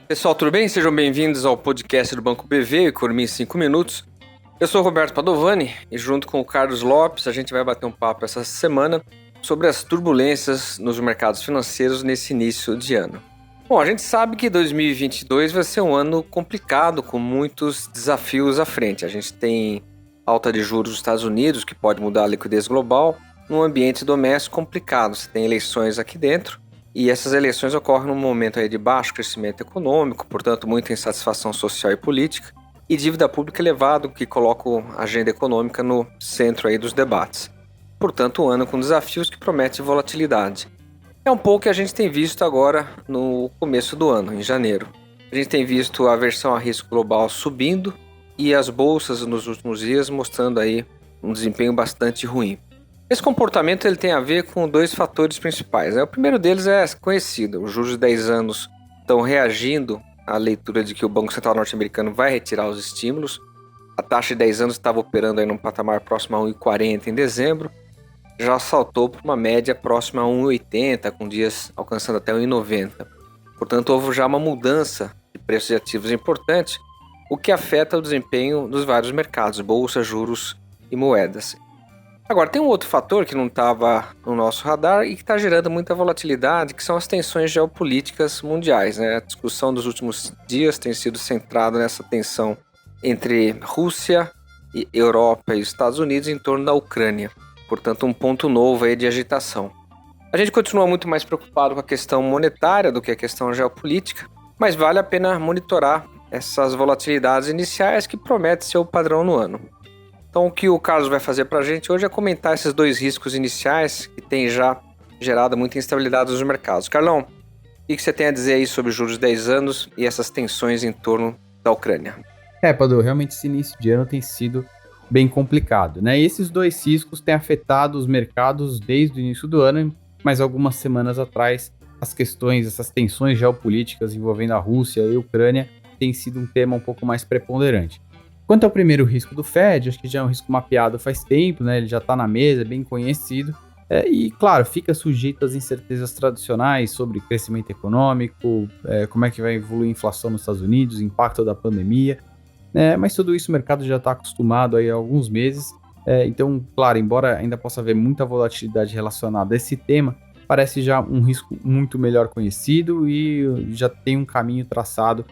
Pessoal, tudo bem? Sejam bem-vindos ao podcast do Banco BV, Economia em 5 minutos. Eu sou o Roberto Padovani e junto com o Carlos Lopes a gente vai bater um papo essa semana sobre as turbulências nos mercados financeiros nesse início de ano. Bom, a gente sabe que 2022 vai ser um ano complicado, com muitos desafios à frente. A gente tem alta de juros nos Estados Unidos, que pode mudar a liquidez global, num ambiente doméstico complicado. Você tem eleições aqui dentro, e essas eleições ocorrem num momento aí de baixo crescimento econômico, portanto muita insatisfação social e política, e dívida pública elevada, que coloca a agenda econômica no centro aí dos debates. Portanto, um ano com desafios que promete volatilidade. É um pouco que a gente tem visto agora no começo do ano, em janeiro. A gente tem visto a aversão a risco global subindo e as bolsas nos últimos dias mostrando aí um desempenho bastante ruim. Esse comportamento ele tem a ver com dois fatores principais. O primeiro deles é conhecido. Os juros de 10 anos estão reagindo à leitura de que o Banco Central norte-americano vai retirar os estímulos. A taxa de 10 anos estava operando aí num patamar próximo a 1,40 em dezembro. Já saltou para uma média próxima a 1,80, com dias alcançando até 1,90. Portanto, houve já uma mudança de preços de ativos importante, o que afeta o desempenho dos vários mercados, bolsa, juros e moedas. Agora, tem um outro fator que não estava no nosso radar e que está gerando muita volatilidade, que são as tensões geopolíticas mundiais, A discussão dos últimos dias tem sido centrada nessa tensão entre Rússia, e Europa e Estados Unidos em torno da Ucrânia. Portanto, um ponto novo aí de agitação. A gente continua muito mais preocupado com a questão monetária do que a questão geopolítica, mas vale a pena monitorar essas volatilidades iniciais que prometem ser o padrão no ano. Então, o que o Carlos vai fazer para a gente hoje é comentar esses dois riscos iniciais que têm já gerado muita instabilidade nos mercados. Carlão, o que você tem a dizer aí sobre os juros de 10 anos e essas tensões em torno da Ucrânia? Padu, realmente esse início de ano tem sido bem complicado, E esses dois riscos têm afetado os mercados desde o início do ano, mas algumas semanas atrás, essas tensões geopolíticas envolvendo a Rússia e a Ucrânia têm sido um tema um pouco mais preponderante. Quanto ao primeiro risco do Fed, acho que já é um risco mapeado faz tempo, Ele já está na mesa, é bem conhecido. E, claro, fica sujeito às incertezas tradicionais sobre crescimento econômico, como é que vai evoluir a inflação nos Estados Unidos, impacto da pandemia. Mas tudo isso o mercado já está acostumado aí há alguns meses. Então, claro, embora ainda possa haver muita volatilidade relacionada a esse tema, parece já um risco muito melhor conhecido e já tem um caminho traçado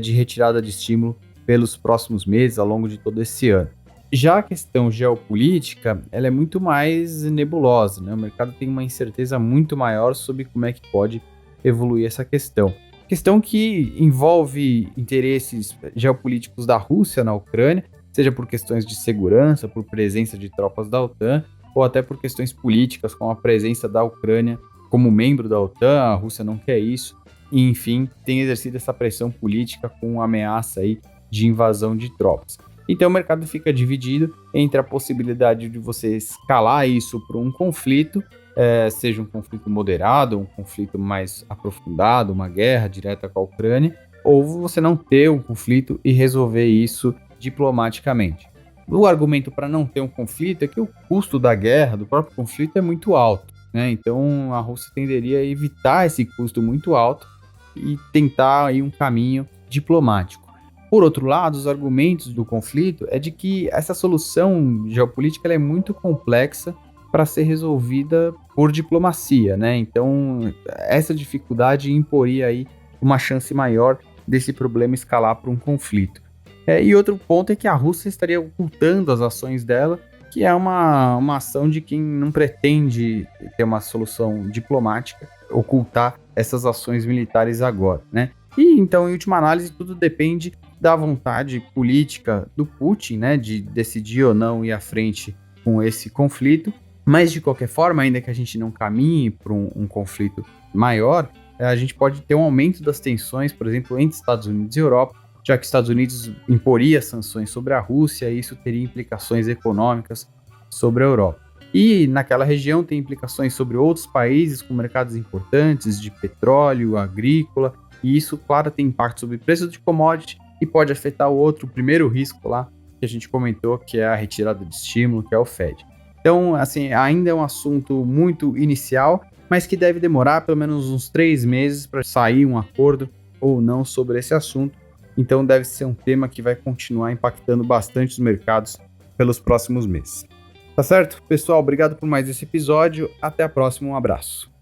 de retirada de estímulo pelos próximos meses, ao longo de todo esse ano. Já a questão geopolítica, ela é muito mais nebulosa, O mercado tem uma incerteza muito maior sobre como é que pode evoluir essa questão. Questão que envolve interesses geopolíticos da Rússia na Ucrânia, seja por questões de segurança, por presença de tropas da OTAN, ou até por questões políticas, como a presença da Ucrânia como membro da OTAN, a Rússia não quer isso, e enfim, tem exercido essa pressão política com ameaça aí de invasão de tropas. Então o mercado fica dividido entre a possibilidade de você escalar isso para um conflito, seja um conflito moderado, um conflito mais aprofundado, uma guerra direta com a Ucrânia, ou você não ter um conflito e resolver isso diplomaticamente. O argumento para não ter um conflito é que o custo da guerra, do próprio conflito, é muito alto, Então a Rússia tenderia a evitar esse custo muito alto e tentar aí um caminho diplomático. Por outro lado, os argumentos do conflito é de que essa solução geopolítica ela é muito complexa para ser resolvida por diplomacia, Então, essa dificuldade imporia aí uma chance maior desse problema escalar para um conflito. E outro ponto é que a Rússia estaria ocultando as ações dela, que é uma ação de quem não pretende ter uma solução diplomática, ocultar essas ações militares agora, E então, em última análise, tudo depende da vontade política do Putin, de decidir ou não ir à frente com esse conflito. Mas, de qualquer forma, ainda que a gente não caminhe para um conflito maior, a gente pode ter um aumento das tensões, por exemplo, entre Estados Unidos e Europa, já que Estados Unidos imporia sanções sobre a Rússia e isso teria implicações econômicas sobre a Europa. E naquela região tem implicações sobre outros países com mercados importantes de petróleo, agrícola, e isso, claro, tem impacto sobre o preço de commodity e pode afetar o primeiro risco lá que a gente comentou, que é a retirada de estímulo, que é o Fed. Então, assim, ainda é um assunto muito inicial, mas que deve demorar pelo menos uns 3 meses para sair um acordo ou não sobre esse assunto, então deve ser um tema que vai continuar impactando bastante os mercados pelos próximos meses. Tá certo? Pessoal, obrigado por mais esse episódio, até a próxima, um abraço.